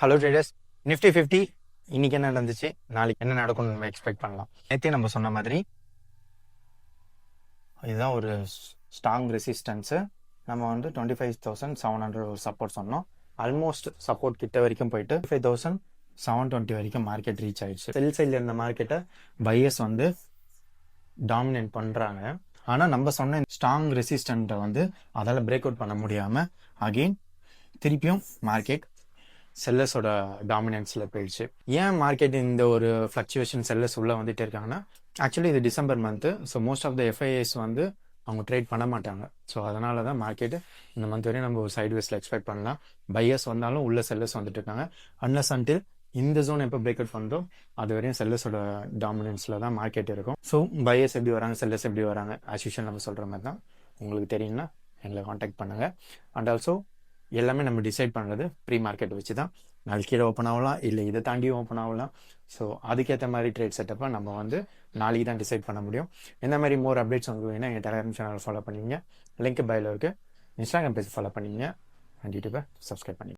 Hello traders, Nifty 50 இன்னைக்கு என்ன நடந்துச்சு, நாளைக்கு என்ன நடக்கும்னு நம்ம எக்ஸ்பெக்ட் பண்ணலாம். நேற்றே நம்ம சொன்ன மாதிரி இதுதான் ஒரு ஸ்ட்ராங் ரெசிஸ்டன்ஸு. நம்ம வந்து 25,700 ஒரு சப்போர்ட் சொன்னோம். ஆல்மோஸ்ட் சப்போர்ட் கிட்ட வரைக்கும் போயிட்டு 5,720 வரைக்கும் மார்க்கெட் ரீச் ஆயிடுச்சு. செல் சைடில் இருந்த மார்க்கெட்டை பையர்ஸ் வந்து டாமினேட் பண்ணுறாங்க. ஆனால் நம்ம சொன்ன ஸ்ட்ராங் ரெசிஸ்டண்ட்டை வந்து அதால் பிரேக் அவுட் பண்ண முடியாமல் அகெயின் திருப்பியும் மார்க்கெட் செல்லர்ஸோட டாமினன்ஸில் போயிடுச்சு. ஏன் மார்க்கெட் இந்த ஒரு ஃப்ளக்சுவேஷன் செல்லர்ஸ் உள்ளே வந்துட்டே இருக்காங்கன்னா, ஆக்சுவலி இது December month. So most of the FIs வந்து அவங்க ட்ரேட் பண்ண மாட்டாங்க. ஸோ அதனால தான் மார்க்கெட்டு இந்த மந்த் வரையும் நம்ம ஒரு சைட்வேஸில் எக்ஸ்பெக்ட் பண்ணலாம். பையர்ஸ் வந்தாலும் உள்ள செல்லர்ஸ் வந்துட்டு இருக்காங்க. அன்லஸ் அன்டில் இந்த ஜோன் எப்போ பிரேக் அவுட் பண்ணுறோம் அது வரையும் செல்லர்ஸோட டாமினன்ஸில் தான் மார்க்கெட் இருக்கும். ஸோ பையர்ஸ் எப்படி வராங்க, செல்லர்ஸ் எப்படி வராங்க, ஆஸ் யூஷுவல் நம்ம சொல்கிற மாதிரி தான். உங்களுக்கு தெரியும்னா எங்களை காண்டாக்ட் பண்ணுங்கள். அண்ட் ஆல்சோ எல்லாமே நம்ம டிசைட் பண்ணுறது ப்ரீ மார்க்கெட் வச்சு தான். நாளைக்கு கீழே ஓப்பன் ஆகலாம், இல்லை இதை தாண்டியும் ஓப்பன் ஆகலாம். ஸோ அதுக்கேற்ற மாதிரி ட்ரேட் செட்டப்பை நம்ம வந்து நாளைக்கு தான் டிசைட் பண்ண முடியும். எந்த மாதிரி மோர் அப்டேட்ஸ் உங்களுக்கு வேணால் எங்கள் டெலிகிராம் சேனல் ஃபாலோ பண்ணிங்க, லிங்க் பையில் இருக்குது. இன்ஸ்டாகிராம் பேஜ் ஃபாலோ பண்ணிங்க, அண்ட் யூடியூப்பை சப்ஸ்கிரைப் பண்ணிங்க.